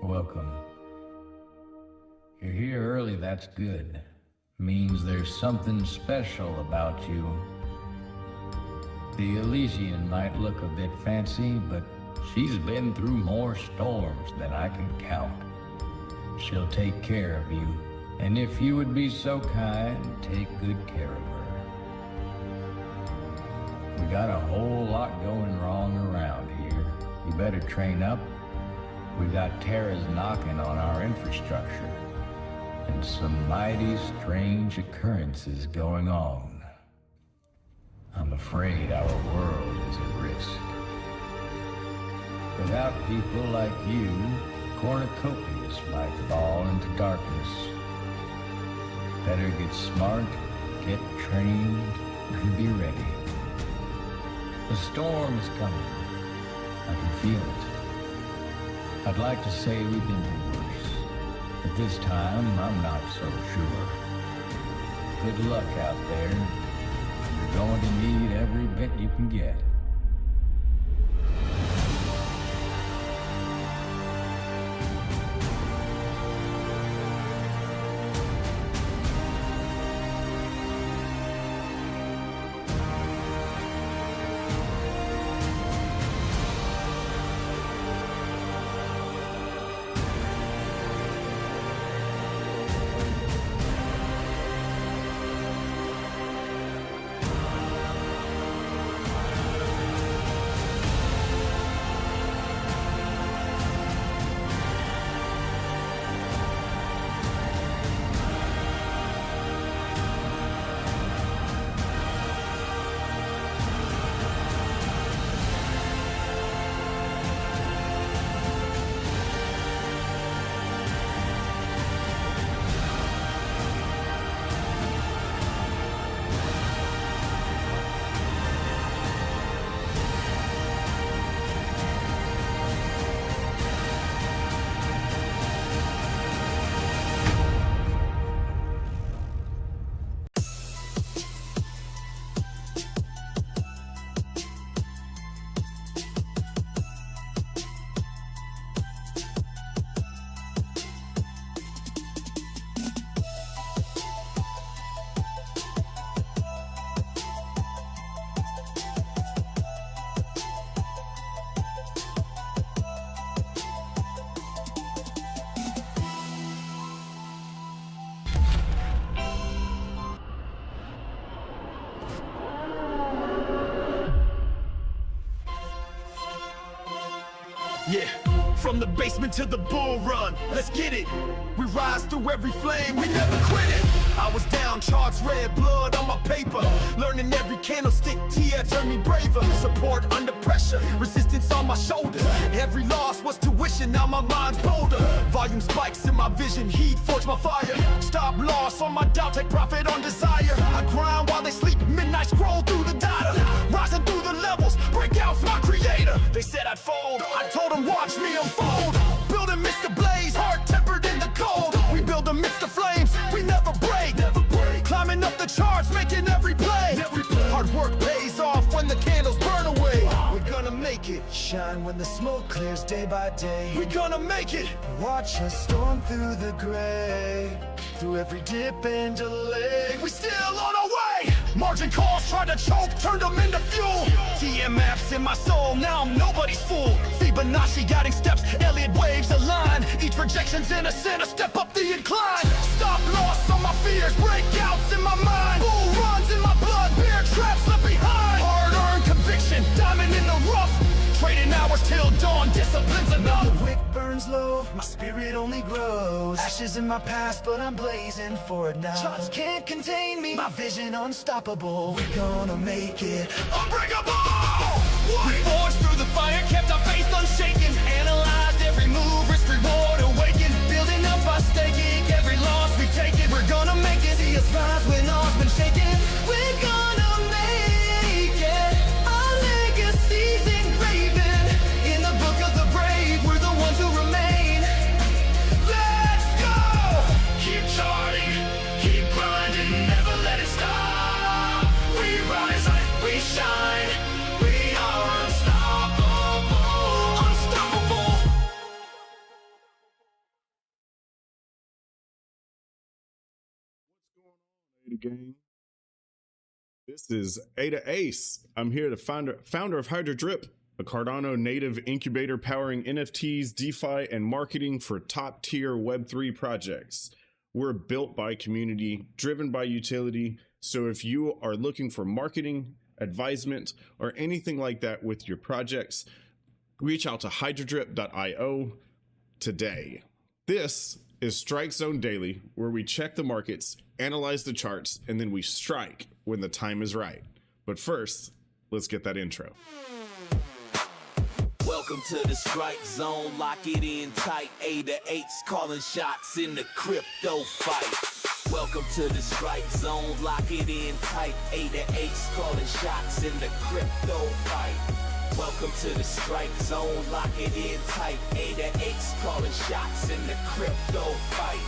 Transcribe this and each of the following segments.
welcome. You're here early, that's good. Means there's something special about you. The Elysian might look a bit fancy, but she's been through more storms than I can count. She'll take care of you, and if you would be so kind, take good care of her. We got a whole lot going wrong around here. You better train up. We got terrors knocking on our infrastructure, and some mighty strange occurrences going on. I'm afraid our world is at risk. Without people like you, cornucopias might fall into darkness. Better get smart, get trained, and be ready. The storm is coming. I can feel it. I'd like to say we've been through worse, but this time I'm not so sure. Good luck out there. You're going to need every bit you can get. Yeah, from the basement to the bull run, let's get it. We rise through every flame, we never quit it. I was down, charts red, blood on my paper. Learning every candlestick tear turned me braver. Support under pressure, resistance on my shoulders. Every loss was tuition, now my mind's bolder. Volume spikes in my vision, heat forge my fire. Stop loss on my doubt, take profit on desire. I grind while they sleep, midnight scroll through the data. Rising through the levels, breakouts my creator. They said I'd fold, I told them watch me unfold. Build amidst the blaze, heart tempered in the cold. We build amidst the flames, we never break. Climbing up the charts, making every play. Hard work pays off when the candles burn away. We're gonna make it, shine when the smoke clears day by day. We're gonna make it, watch us storm through the gray. Through every dip and delay, we still on our way. Margin calls tried to choke, turned them into fuel. heatmaps in my soul, now I'm nobody's fool. Fibonacci guiding steps, Elliott waves align. Each rejection's in a center, step up the incline. Stop loss on my fears, breakouts in my mind. Bull runs in my blood, bear traps left behind. Hard-earned conviction, diamond in the rough. Trading hours till dawn, discipline's enough. The wick burns low, my spirit only grows. Ashes in my past, but I'm blazing for it now. Charts can't contain me, my vision unstoppable. We're gonna make it unbreakable. We forged through the fire, kept our faith unshaken. Analyzed every move, risk reward awakened. Building up our staking, every loss we've taken. We're gonna make it, see us rise when all's been shaken. We're gonna make it, our legacy's engraven in the book of the brave. We're the ones who remain. Let's go! Keep charting, keep grinding, never let it stop. We rise, we shine, we are unstoppable. Ada gang. This is Ada Ace. I'm here, the founder of HydroDrip, a Cardano native incubator powering NFTs, DeFi, and marketing for top tier Web3 projects. We're built by community, driven by utility. So if you are looking for marketing, advisement, or anything like that with your projects, reach out to hydrodrip.io today. This is Strike Zone Daily, where we check the markets, analyze the charts, and then we strike when the time is right. But first, let's get that intro. Welcome to the Strike Zone, lock it in tight. A to H's calling shots in the crypto fight. Welcome to the Strike Zone, lock it in tight. A to H's calling shots in the crypto fight. Welcome to the Strike Zone, lock it in tight. A to H's calling shots in the crypto fight.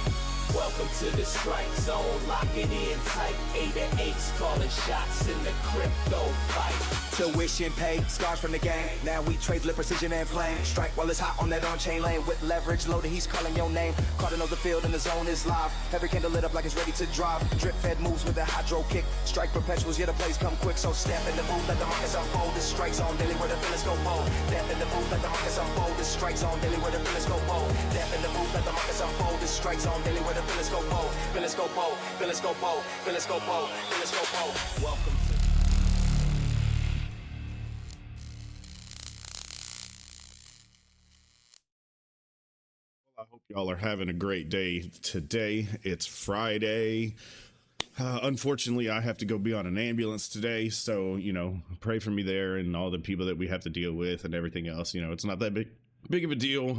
Welcome to the Strike Zone, lock it in tight. A to H's calling shots in the crypto fight. Tuition paid, scars from the game. Now we trade with precision and flame. Strike while it's hot on that on-chain lane. With leverage loaded, he's calling your name. Cardinal the field and the zone is live. Every candle lit up like it's ready to drive. Drip fed moves with a hydro kick. Strike perpetuals, yeah, the plays come quick. So step in the booth, let the markets unfold. This Strike Zone daily where the feelings go bold. Step in the booth, let the markets unfold. This Strike Zone daily where the feelings go bold. Step in the booth, let the markets unfold. This Strike Zone daily where the feelings go bold. Feelings go bold, feelings go bold, feelings go bold, feelings go bold. Welcome to I hope y'all are having a great day today. It's Friday. Unfortunately, I have to go be on an ambulance today, so pray for me there and all the people that we have to deal with and everything else. It's not that big of a deal,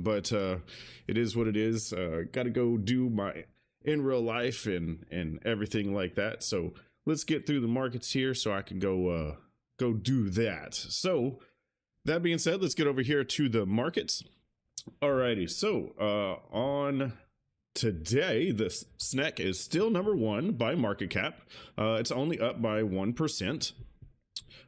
but it is what it is. Got to go do my in real life and everything like that. So let's get through the markets here so I can go do that. So that being said, let's get over here to the markets. Alrighty, so on today, the SNEC is still number one by market cap. It's only up by 1%.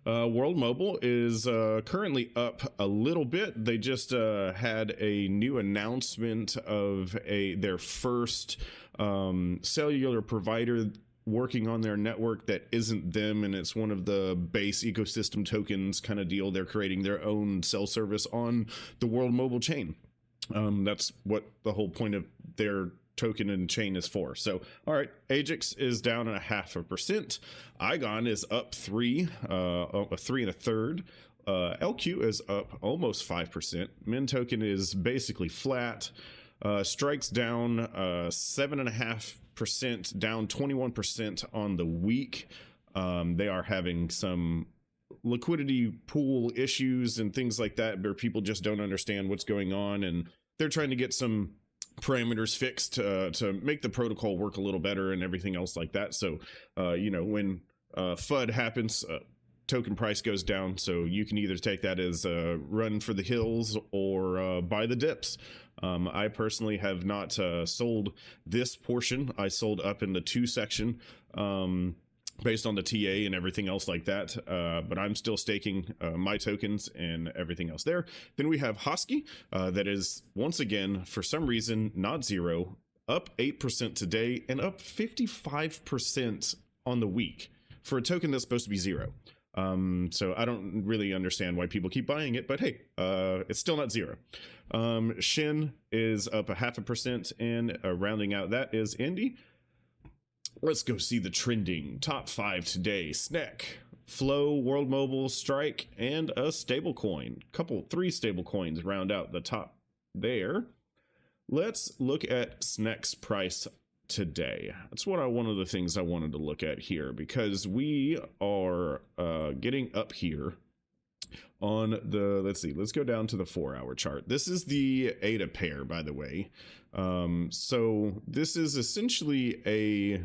World Mobile is currently up a little bit. They just had a new announcement of their first cellular provider working on their network that isn't them, and it's one of the base ecosystem tokens kind of deal. They're creating their own cell service on the World Mobile chain. That's what the whole point of their token and chain is for. So all right, Ajax is down 0.5%. Igon is up 3 3 1/3. LQ is up almost 5%. Min token is basically flat. Strike's down 7.5%, down 21% on the week. They are having some liquidity pool issues and things like that where people just don't understand what's going on, and they're trying to get some parameters fixed to make the protocol work a little better and everything else like that. So when FUD happens, token price goes down, so you can either take that as run for the hills or buy the dips. I personally have not sold this portion. I sold up in the 2 section based on the TA and everything else like that, but I'm still staking my tokens and everything else there. Then we have Hosky, that is once again for some reason not zero, up 8% today and up 55% on the week for a token that's supposed to be zero. So I don't really understand why people keep buying it, but hey, it's still not zero. Shin is up 0.5%, and rounding out that is Indy. Let's go see the trending top 5 today. SNEC, Flow, World Mobile, Strike, and a stable coin. 3 stable coins round out the top there. Let's look at SNEC's price today. That's one of the things I wanted to look at here, because we are getting up here on the, let's go down to the 4-hour chart. This is the ADA pair, by the way. So this is essentially a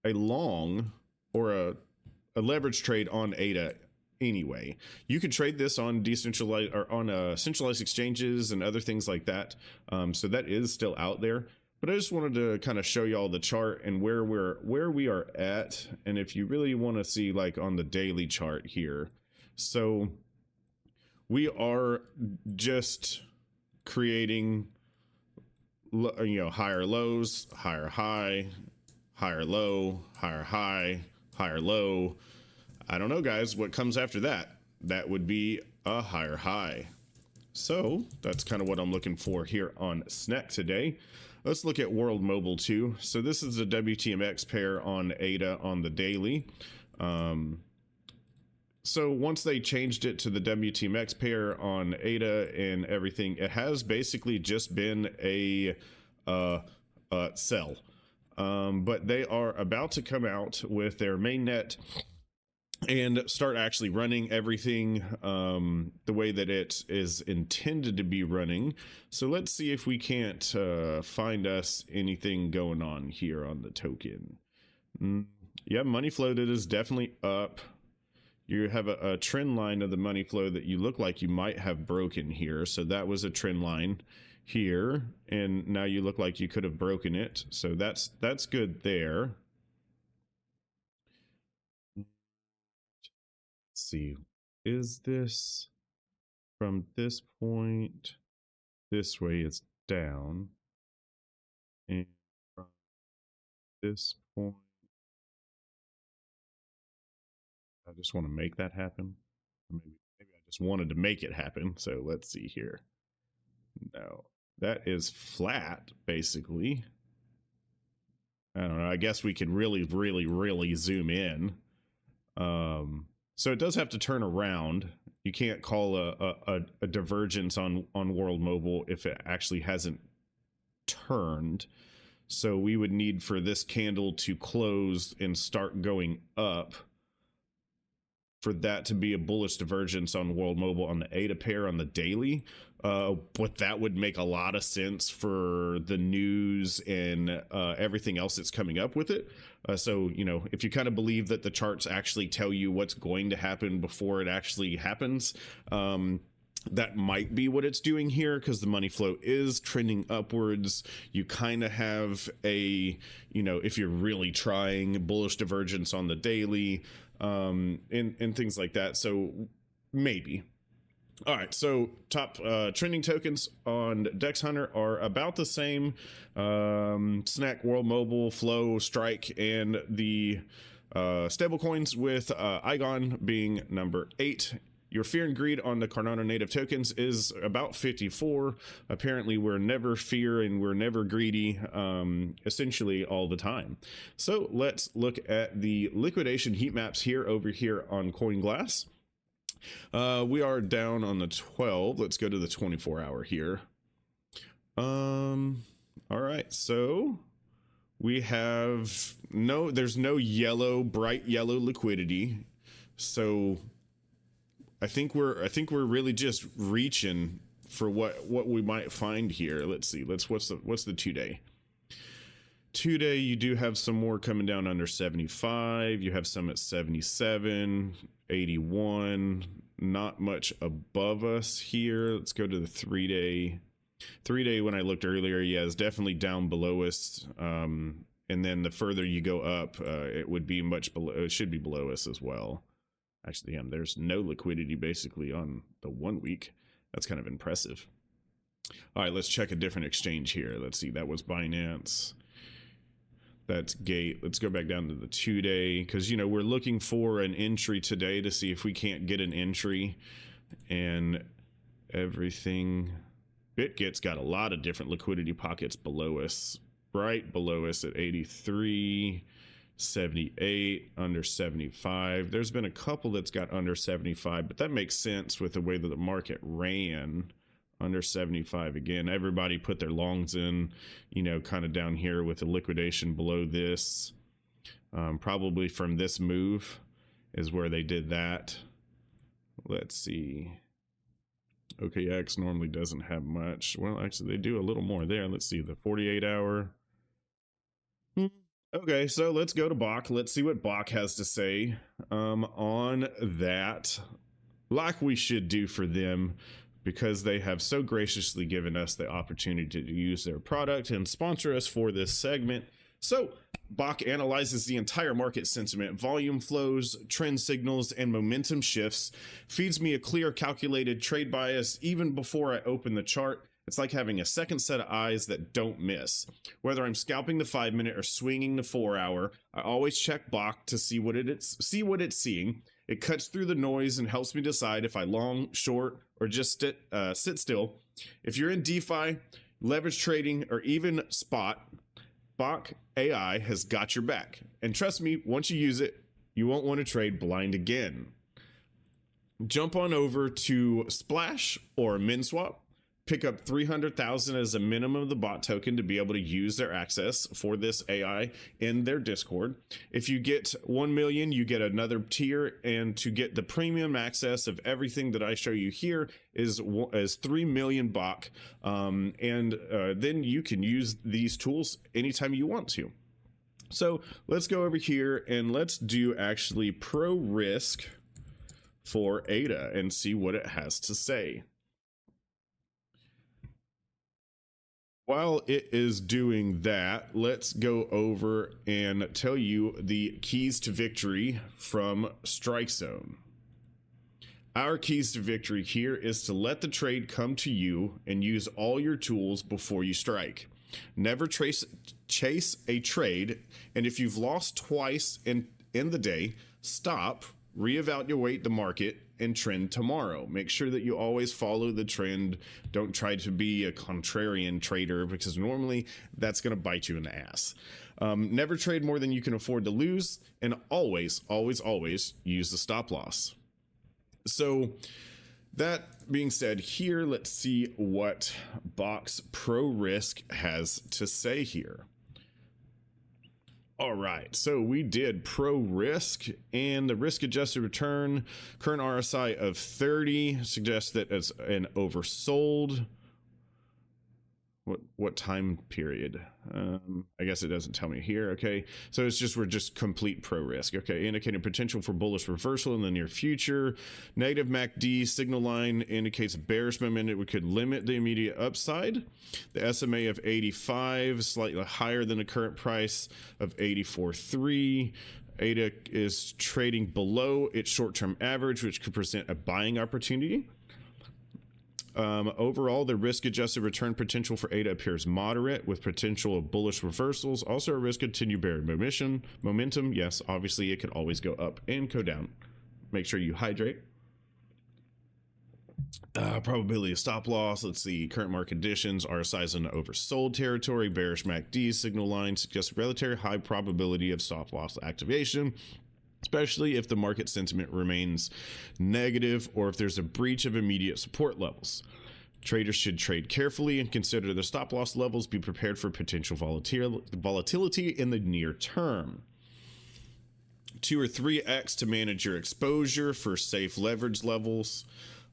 long or a leverage trade on ADA anyway. You could trade this on decentralized or on centralized exchanges and other things like that. So that is still out there. But I just wanted to kind of show y'all the chart and where we are at. And if you really want to see like on the daily chart here, so we are just creating higher lows, higher high, higher low, higher high, higher low. I don't know, guys, what comes after that? That would be a higher high. So that's kind of what I'm looking for here on SNEC today. Let's look at World Mobile too. So this is the WTMX pair on ADA on the daily. So once they changed it to the WTMX pair on ADA and everything, it has basically just been a sell. But they are about to come out with their mainnet and start actually running everything the way that it is intended to be running. So let's see if we can't find us anything going on here on the token. Yeah, money flow that is definitely up. You have a trend line of the money flow that you look like you might have broken here. So that was a trend line here, and now you look like you could have broken it. So that's good there. Let's see, is this from this point this way? It's down, and from this point, I just want to make that happen. Maybe I just wanted to make it happen. So let's see here. No, that is flat basically. I don't know, I guess we could really zoom in. So it does have to turn around. You can't call a divergence on World Mobile if it actually hasn't turned. So we would need for this candle to close and start going up for that to be a bullish divergence on World Mobile on the ADA pair on the daily. But that would make a lot of sense for the news and everything else that's coming up with it. So, you know, if you kind of believe that the charts actually tell you what's going to happen before it actually happens, that might be what it's doing here, because the money flow is trending upwards. You kind of have a, you know, if you're really trying, bullish divergence on the daily, and things like that. So maybe. All right, so top trending tokens on Dex Hunter are about the same. Snack, World Mobile, Flow, Strike, and the stable coins, with Igon being number 8. Your fear and greed on the Cardano native tokens is about 54. Apparently we're never fear and we're never greedy, essentially all the time. So let's look at the liquidation heat maps here over here on CoinGlass. We are down on the 12. Let's go to the 24-hour here. All right, so we have there's no yellow, bright yellow liquidity. So I think we're really just reaching for what we might find here. Let's see. What's the 2-day? 2-day, you do have some more coming down under 75. You have some at 77, 81. Not much above us here. Let's go to the 3-day. 3-day, when I looked earlier, yeah, is definitely down below us. And then the further you go up, it would be much below. It should be below us as well. Actually, there's no liquidity basically on the 1 week. That's kind of impressive. All right, let's check a different exchange here. Let's see, that was Binance. That's Gate. Let's go back down to the 2-day, because, you know, we're looking for an entry today to see if we can't get an entry. And everything, BitGet's got a lot of different liquidity pockets below us, right below us at 83. 78, under 75. There's been a couple that's got under 75, but that makes sense with the way that the market ran. Under 75 again. Everybody put their longs in, you know, kind of down here with the liquidation below this. Probably from this move is where they did that. Let's see. OKX normally doesn't have much. Well, actually, they do a little more there. Let's see, the 48-hour. Okay, so let's go to BOK. Let's see what BOK has to say on that, like we should do for them, because they have so graciously given us the opportunity to use their product and sponsor us for this segment. So BOK analyzes the entire market sentiment, volume flows, trend signals, and momentum shifts, feeds me a clear calculated trade bias even before I open the chart, It's like having a second set of eyes that don't miss. Whether I'm scalping the 5-minute or swinging the 4-hour, I always check BOK to see what it's seeing. It cuts through the noise and helps me decide if I long, short, or just sit still. If you're in DeFi, leverage trading, or even spot, BOK AI has got your back. And trust me, once you use it, you won't want to trade blind again. Jump on over to Splash or MinSwap. Pick up 300,000 as a minimum of the bot token to be able to use their access for this AI in their Discord. If you get 1 million, you get another tier, and to get the premium access of everything that I show you here is 3 million BOK, and then you can use these tools anytime you want to. So let's go over here and let's do actually pro risk for ADA and see what it has to say. While it is doing that, let's go over and tell you the keys to victory from Strike Zone. Our keys to victory here is to let the trade come to you and use all your tools before you strike. Never chase a trade, and if you've lost twice in the day, stop, reevaluate the market, and trend tomorrow. Make sure that you always follow the trend. Don't try to be a contrarian trader, because normally that's going to bite you in the ass. Never trade more than you can afford to lose, and always use the stop loss. So that being said, here, let's see what BOK's Pro Risk has to say here. All right, so we did pro risk, and the risk adjusted return, current RSI of 30 suggests that it's an oversold. What time period? I guess it doesn't tell me here. Okay, so we're just complete pro risk. Okay, indicating potential for bullish reversal in the near future. Negative MACD signal line indicates bearish momentum. We could limit the immediate upside. The SMA of 85, slightly higher than the current price of 84.3. ADA is trading below its short-term average, which could present a buying opportunity. Overall, the risk-adjusted return potential for ADA appears moderate, with potential of bullish reversals. Also, a risk continued bearing momentum. Yes, obviously, it could always go up and go down. Make sure you hydrate. Probability of stop loss. Let's see. Current market conditions. RSI is in the oversold territory. Bearish MACD signal line suggests relatively high probability of stop loss activation, especially if the market sentiment remains negative or if there's a breach of immediate support levels. Traders should trade carefully and consider the stop loss levels. Be prepared for potential volatility in the near term. 2 or 3x to manage your exposure for safe leverage levels.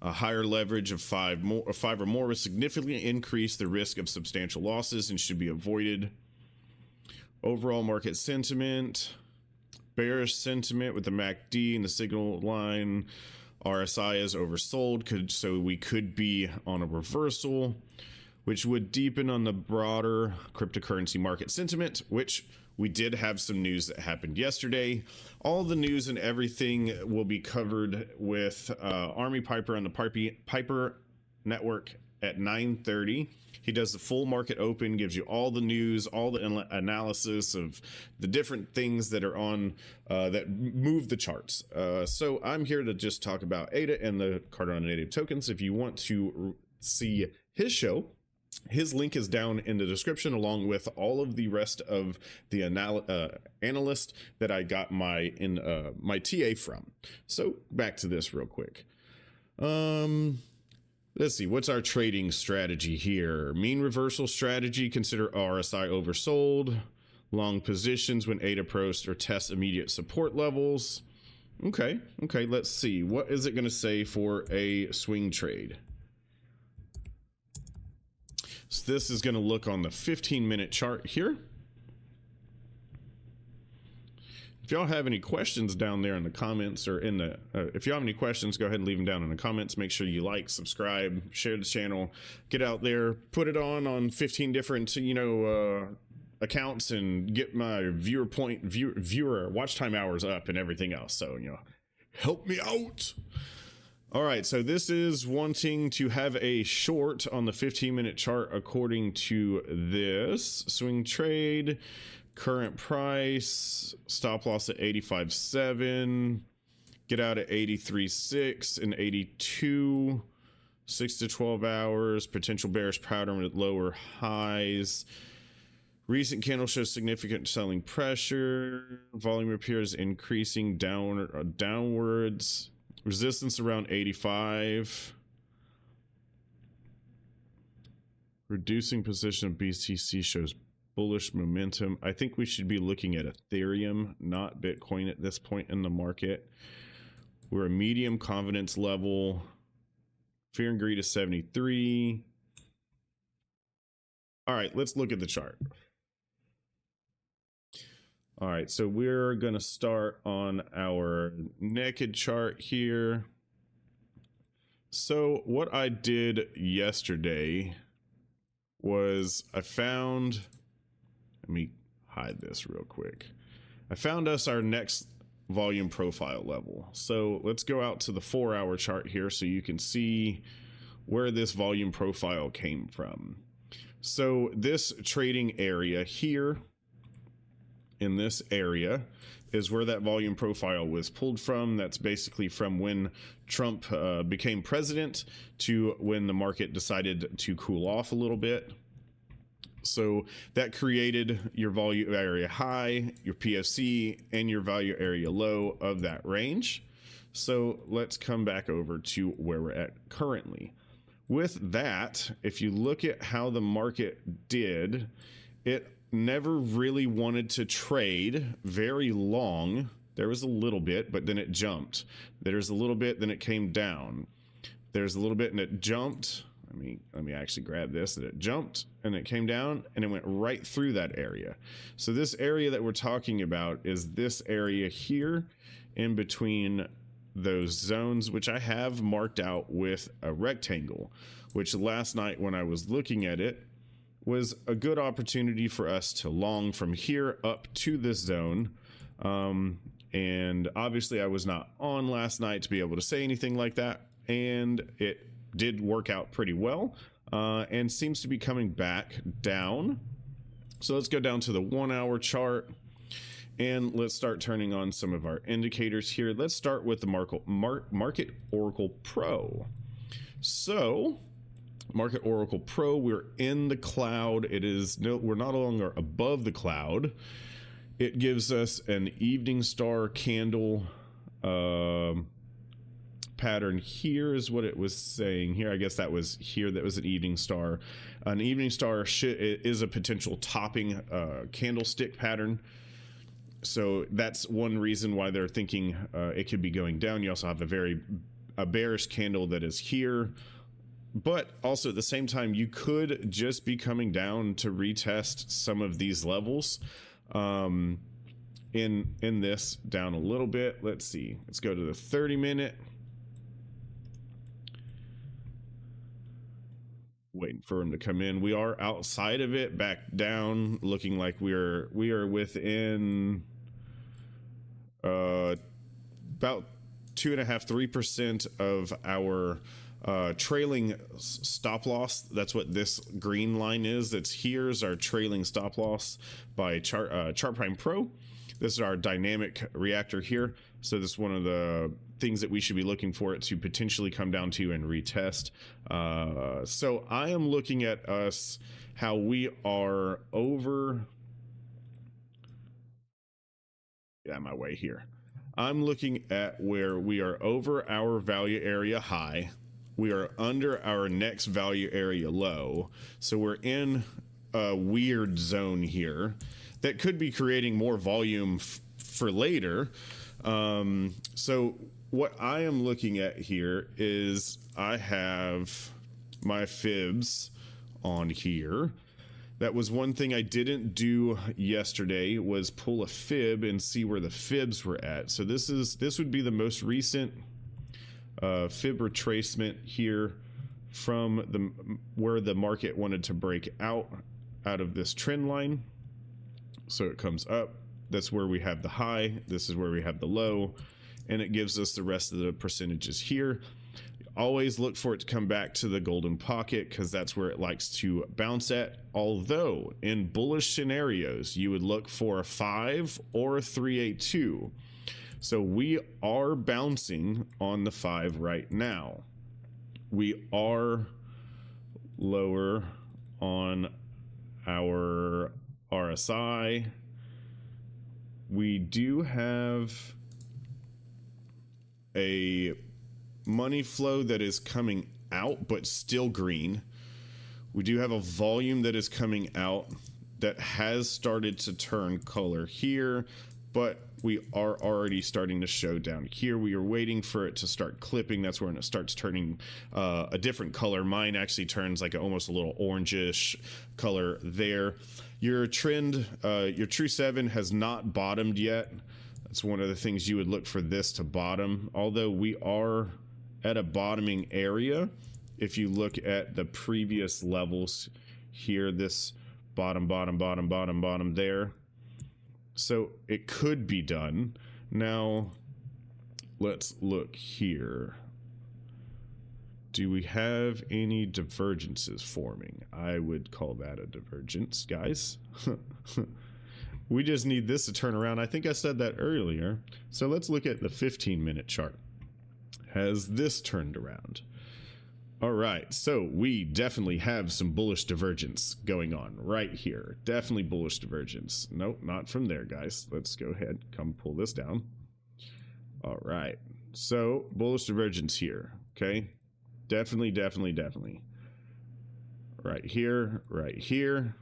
A higher leverage of 5 or more will significantly increase the risk of substantial losses and should be avoided. Overall market sentiment. Bearish sentiment with the MACD and the signal line. RSI is oversold, so we could be on a reversal, which would deepen on the broader cryptocurrency market sentiment, which we did have some news that happened yesterday. All the news and everything will be covered with Army Piper on the Piper Network at 9:30. He does the full market open, gives you all the news, all the analysis of the different things that are on that move the charts. So I'm here to just talk about ADA and the Cardano native tokens. If you want to see his show, his link is down in the description, along with all of the rest of the analyst that I got my TA from. So back to this real quick. Let's see, what's our trading strategy here? Mean reversal strategy, consider RSI oversold. Long positions when ADA approaches or tests immediate support levels. Okay, let's see. What is it going to say for a swing trade? So this is going to look on the 15-minute chart here. If y'all have any questions down there in the comments, or in the if you have any questions, go ahead and leave them down in the comments. Make sure you like, subscribe, share the channel, get out there, put it on 15 different accounts, and get my viewer watch time hours up and everything else. So help me out. All right, so this is wanting to have a short on the 15-minute chart according to this. Swing trade, current price, stop loss at 85.7, get out at 83.6 and 82, 6 to 12 hours, potential bearish pattern with lower highs. Recent candle shows significant selling pressure. Volume appears increasing downwards. Resistance around 85. Reducing position of BTC shows bullish momentum. I think we should be looking at Ethereum, not Bitcoin at this point in the market. We're a medium confidence level. Fear and greed is 73. All right, let's look at the chart. All right, so we're going to start on our naked chart here. So what I did yesterday was I found, let me hide this real quick. I found us our next volume profile level. So let's go out to the 4-hour chart here so you can see where this volume profile came from. So this trading area here, in this area, is where that volume profile was pulled from. That's basically from when Trump became president to when the market decided to cool off a little bit. So that created your value area high, your PFC, and your value area low of that range. So let's come back over to where we're at currently. With that, if you look at how the market did, it never really wanted to trade very long. There was a little bit, but then it jumped. There's a little bit, then it came down. There's a little bit and it jumped. Let me actually grab this. And it jumped and it came down and it went right through that area. So this area that we're talking about is this area here in between those zones, which I have marked out with a rectangle, which last night when I was looking at it, was a good opportunity for us to long from here up to this zone. And obviously I was not on last night to be able to say anything like that. And it did work out pretty well, and seems to be coming back down. So let's go down to the 1-hour chart and let's start turning on some of our indicators here. Let's start with the Market Oracle Pro. So Market Oracle Pro, we're in the cloud. We're not longer above the cloud. It gives us an evening star candle pattern. Here is what it was saying here. I guess that was here. That was an evening star. An evening star is a potential topping candlestick pattern. So that's one reason why they're thinking it could be going down. You also have a bearish candle that is here. But also at the same time, you could just be coming down to retest some of these levels in this down a little bit. Let's see. Let's go to the 30-minute. Waiting for him to come in. We are outside of it, back down, looking like we are within about 2.5–3% of our trailing stop loss. That's what this green line is. That's here's our trailing stop loss by Chart Prime Pro. This is our dynamic reactor here. So this is one of the things that we should be looking for it to potentially come down to and retest. So I am looking at us how we are over. Yeah, my way here. I'm looking at where we are over our value area high. We are under our next value area low. So we're in a weird zone here that could be creating more volume for later. So what I am looking at here is I have my fibs on here. That was one thing I didn't do yesterday, was pull a fib and see where the fibs were at. So this would be the most recent fib retracement here from where the market wanted to break out of this trend line. So it comes up. That's where we have the high. This is where we have the low, and it gives us the rest of the percentages here. always look for it to come back to the golden pocket because that's where it likes to bounce at. Although in bullish scenarios, you would look for a 5 or a 382. So we are bouncing on the 5 right now. We are lower on our RSI. We do have a money flow that is coming out but still green. We do have a volume that is coming out that has started to turn color here, but we are already starting to show down here. We are waiting for it to start clipping. That's when it starts turning a different color. Mine actually turns like almost a little orangish color there. Your trend, your true 7 has not bottomed yet. That's one of the things you would look for this to bottom, although we are at a bottoming area. If you look at the previous levels here, this bottom there. So it could be done. Now let's look here. Do we have any divergences forming? I would call that a divergence, guys. We just need this to turn around. I think I said that earlier. So let's look at the 15-minute chart. Has this turned around? All right, so we definitely have some bullish divergence going on right here. Definitely bullish divergence. Nope, not from there, guys. Let's go ahead, come pull this down. All right, so bullish divergence here, okay? Definitely. Right here, right here.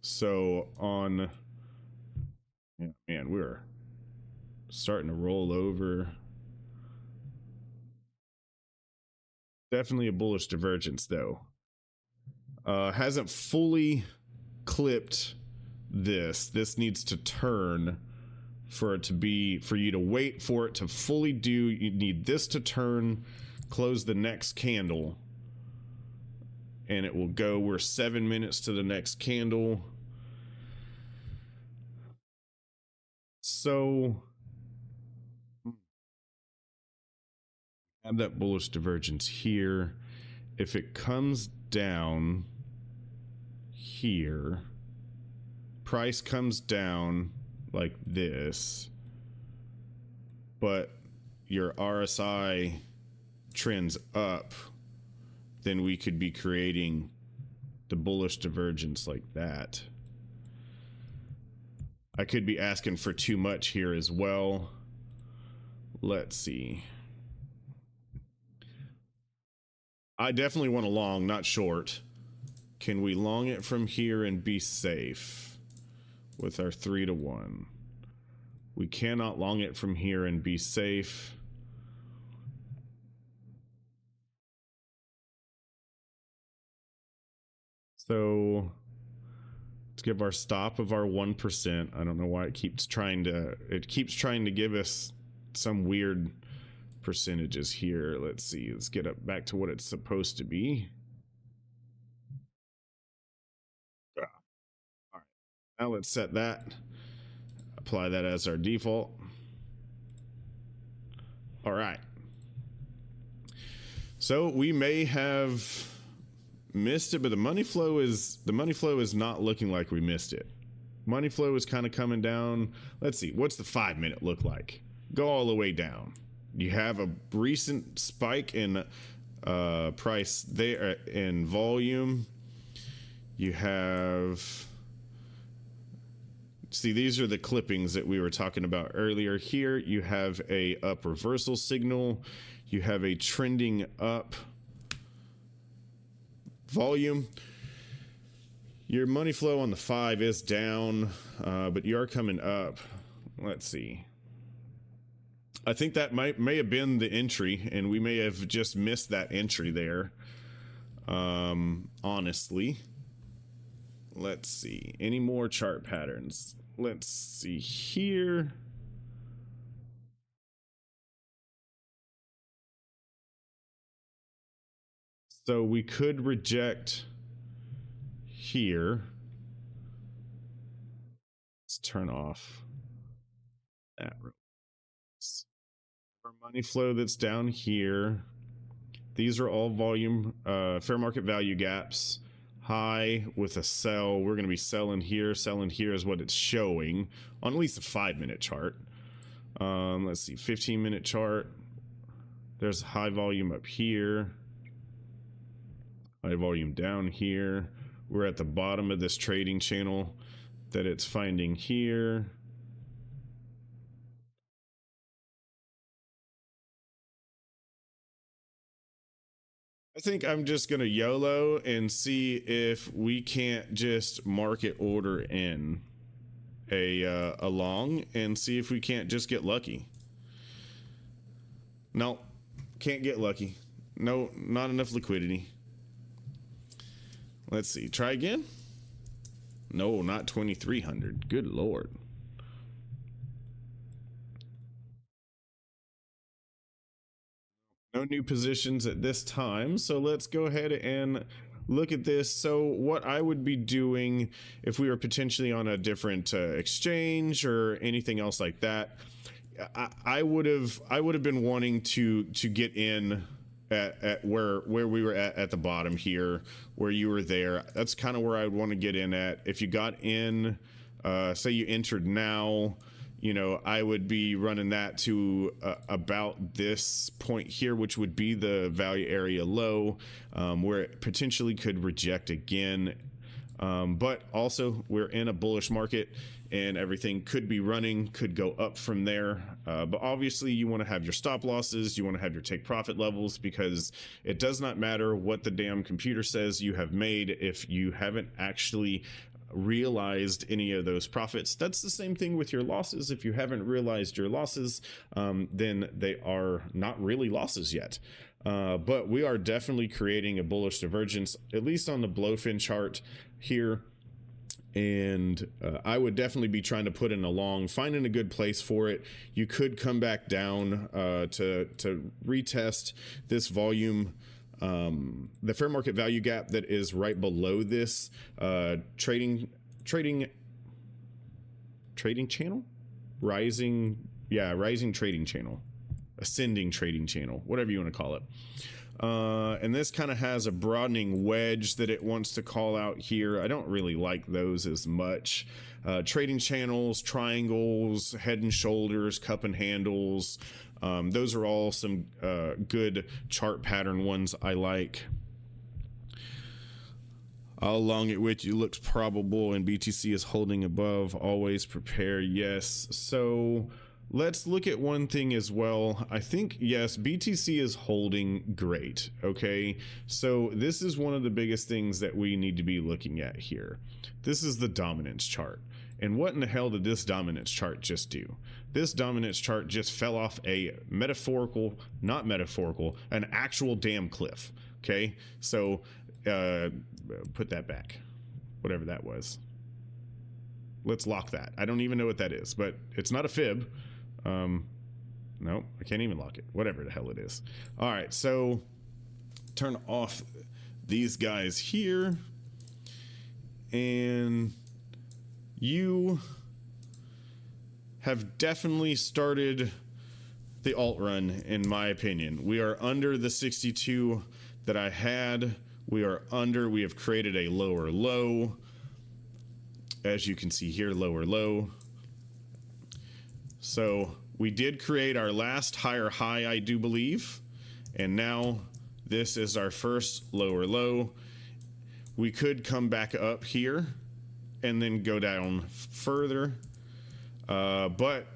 So on, yeah, man, we're starting to roll over. Definitely a bullish divergence though. Hasn't fully clipped this. This needs to turn for it to be, for you to wait for it to fully do. You need this to turn, close the next candle, and it will go. We're 7 minutes to the next candle. So have that bullish divergence here. If it comes down here, price comes down like this, but your RSI trends up, then we could be creating the bullish divergence like that. I could be asking for too much here as well. Let's see. I definitely want to long, not short. Can we long it from here and be safe with our 3-to-1? We cannot long it from here and be safe. So let's give our stop of our 1%. I don't know why it keeps trying to give us some weird percentages here. Let's see. Let's get up back to what it's supposed to be. All right. Now let's set that. Apply that as our default. All right. So we may have missed it, but the money flow is not looking like we missed it. Money flow is kind of coming down. Let's see. What's the 5-minute look like? Go all the way down. You have a recent spike in price there, in volume. You have, see, these are the clippings that we were talking about earlier. Here you have a up reversal signal. You have a trending up volume. Your money flow on the 5 is down, but you are coming up. Let's see. I think that may have been the entry, and we may have just missed that entry there. Honestly, let's see. Any more chart patterns? Let's see here. So we could reject here. Let's turn off that. money flow that's down here. These are all volume, fair market value gaps. High with a sell. We're going to be selling here is what it's showing on at least a 5-minute chart. Let's see, 15-minute chart. There's high volume up here. High volume down here. We're at the bottom of this trading channel that it's finding here. I think I'm just gonna YOLO and see if we can't just market order in a long and see if we can't just get lucky. No, can't get lucky. No, not enough liquidity. Let's see, try again. No, not 2,300. Good Lord. No new positions at this time, so let's go ahead and look at this. So what I would be doing if we were potentially on a different exchange or anything else like that, I would have been wanting to get in at where we were at the bottom here, where you were there. That's kind of where I would want to get in at. If you got in, say you entered now, you know, I would be running that to about this point here, which would be the value area low, where it potentially could reject again. But also we're in a bullish market and everything could be running, could go up from there. But obviously you want to have your stop losses, you want to have your take profit levels, because it does not matter what the damn computer says you have made if you haven't actually realized any of those profits. That's the same thing with your losses. If you haven't realized your losses, then they are not really losses yet. But we are definitely creating a bullish divergence, at least on the blowfin chart here. And I would definitely be trying to put in a long, finding a good place for it. You could come back down to retest this volume, the fair market value gap that is right below this trading channel, rising trading channel, ascending trading channel, whatever you want to call it. And this kind of has a broadening wedge that it wants to call out here. I don't really like those as much. Trading channels, triangles, head and shoulders, cup and handles. Those are all some good chart pattern ones I like. How long it with you looks probable and BTC is holding above. Always prepare. Yes. So let's look at one thing as well. I think, yes, BTC is holding great. Okay. So this is one of the biggest things that we need to be looking at here. This is the dominance chart. And what in the hell did this dominance chart just do? This dominance chart just fell off a metaphorical, not metaphorical, an actual damn cliff. Okay. So, put that back, whatever that was. Let's lock that. I don't even know what that is, but it's not a fib. No, I can't even lock it, whatever the hell it is. All right, so turn off these guys here, and you have definitely started the alt run, in my opinion. We are under the 62 that I had. We have created a lower low. As you can see here, lower low. So we did create our last higher high, I do believe. And now this is our first lower low. We could come back up here and then go down further. But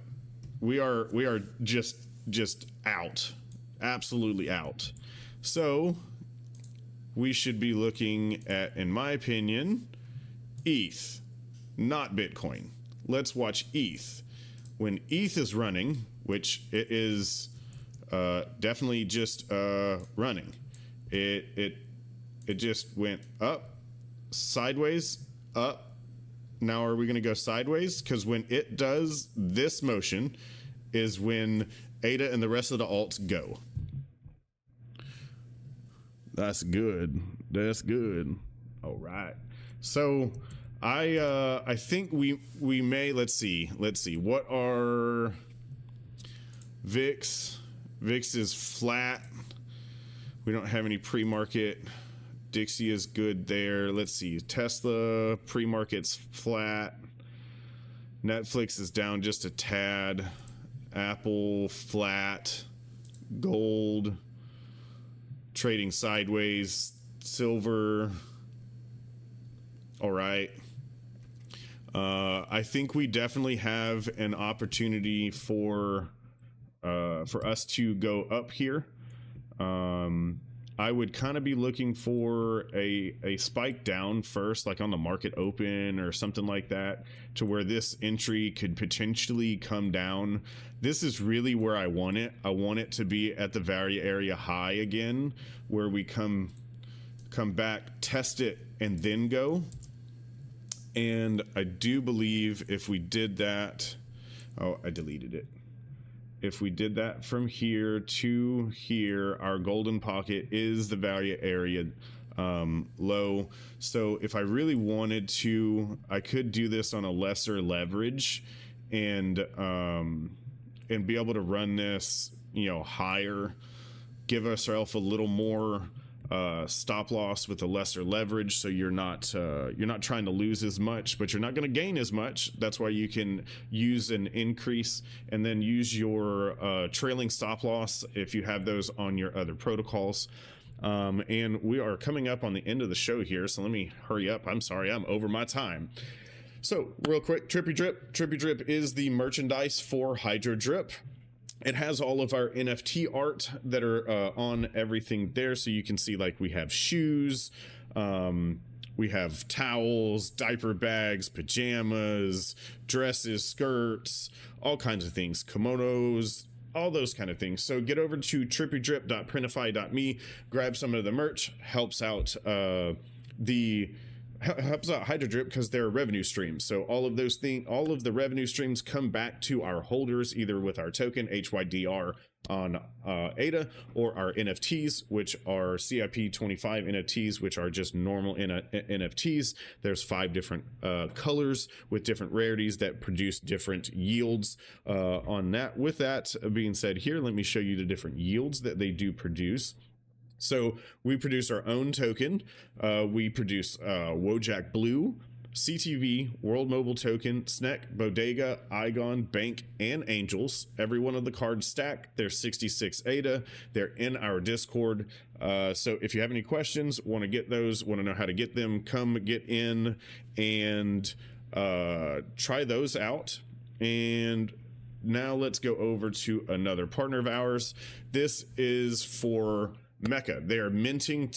we are just out, absolutely out. So we should be looking at, in my opinion, ETH, not Bitcoin. Let's watch ETH. When ETH is running, which it is definitely just running, it just went up, sideways, up. Now are we going to go sideways? Because when it does this motion is when ADA and the rest of the alts go. That's good. That's good. All right. So I think we may, let's see what are VIX VIX is flat. We don't have any pre-market. Dixie is good there. Let's see. Tesla pre-market's flat. Netflix is down just a tad. Apple flat. Gold trading sideways. Silver. All right. I think we definitely have an opportunity for us to go up here. I would kind of be looking for a spike down first, like on the market open or something like that, to where this entry could potentially come down. This is really where I want it. I want it to be at the value area high again, where we come back, test it, and then go. And I do believe if we did that, oh, I deleted it. If we did that from here to here, our golden pocket is the value area low. So if I really wanted to, I could do this on a lesser leverage and be able to run this, you know, higher, give ourselves a little more stop loss with a lesser leverage, so you're not trying to lose as much, but you're not going to gain as much. That's why you can use an increase and then use your trailing stop loss if you have those on your other protocols. And we are coming up on the end of the show here, so let me hurry up. I'm sorry, I'm over my time. So real quick, Trippy Drip is the merchandise for HydroDrip. It has all of our NFT art that are on everything there. So you can see, like, we have shoes, we have towels, diaper bags, pajamas, dresses, skirts, all kinds of things, kimonos, all those kind of things. So get over to trippydrip.printify.me, grab some of the merch, helps out HydroDrip because they're revenue streams. So all of those things, all of the revenue streams come back to our holders, either with our token HYDR on ADA, or our NFTs, which are CIP25 NFTs, which are just normal NFTs. There's 5 different colors with different rarities that produce different yields on that. With that being said, here, let me show you the different yields that they do produce. So we produce our own token. We produce Wojak Blue, CTV, World Mobile Token, SNEC, Bodega, Igon, Bank, and Angels. Every one of the cards stack. There's 66 ADA. They're in our Discord. So if you have any questions, want to get those, want to know how to get them, come get in and try those out. And now let's go over to another partner of ours. This is for Mecca. They are minting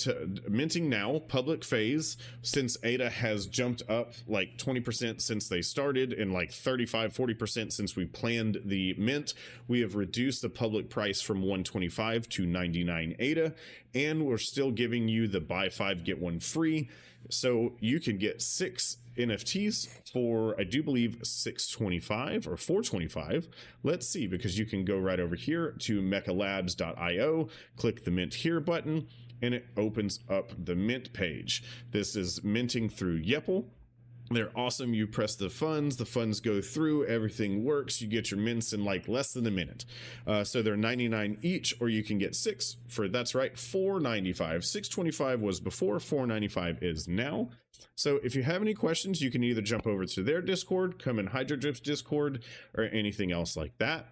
now, public phase, since ADA has jumped up like 20% since they started and like 35-40% since we planned the mint. We have reduced the public price from 125 to 99 ADA, and we're still giving you the buy 5 get 1 free. So you can get 6 NFTs for, I do believe, 625 or 425. Let's see, because you can go right over here to mechalabs.io, click the mint here button, and it opens up the mint page. This is minting through Yepple. They're awesome. You press the funds go through, everything works. You get your mints in like less than a minute. So they're 99 each, or you can get 6 for, that's right, $4.95. 625 was before, $4.95 is now. So if you have any questions, you can either jump over to their Discord, come in HydroDrip's Discord, or anything else like that.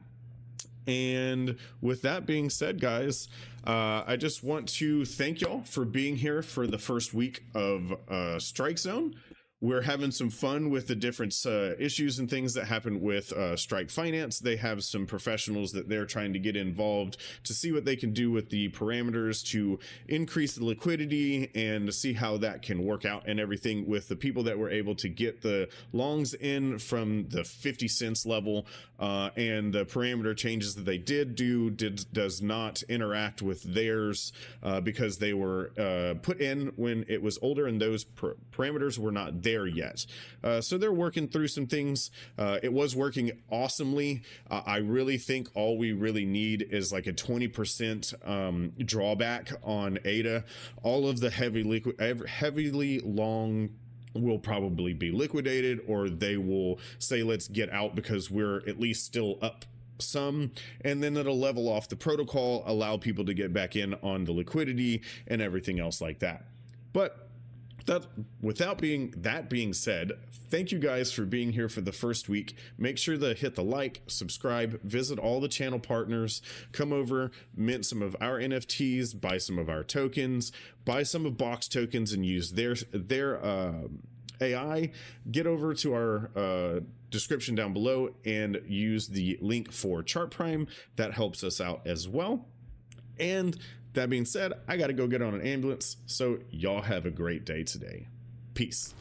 And with that being said, guys, I just want to thank y'all for being here for the first week of Strike Zone. We're having some fun with the different issues and things that happen with Strike Finance. They have some professionals that they're trying to get involved to see what they can do with the parameters to increase the liquidity and see how that can work out and everything, with the people that were able to get the longs in from the 50 cents level, and the parameter changes that they does not interact with theirs because they were put in when it was older and those parameters were not there yet. So they're working through some things. It was working awesomely. I really think all we really need is like a 20% drawback on ADA. All of the heavily long will probably be liquidated, or they will say let's get out because we're at least still up some, and then it'll level off the protocol, allow people to get back in on the liquidity and everything else like that. But that being said, thank you guys for being here for the first week. Make sure to hit the like, subscribe, visit all the channel partners, come over, mint some of our NFTs, buy some of our tokens, buy some of BOK's tokens and use their AI. Get over to our description down below and use the link for Chart Prime. That helps us out as well. And that being said, I got to go get on an ambulance. So y'all have a great day today. Peace.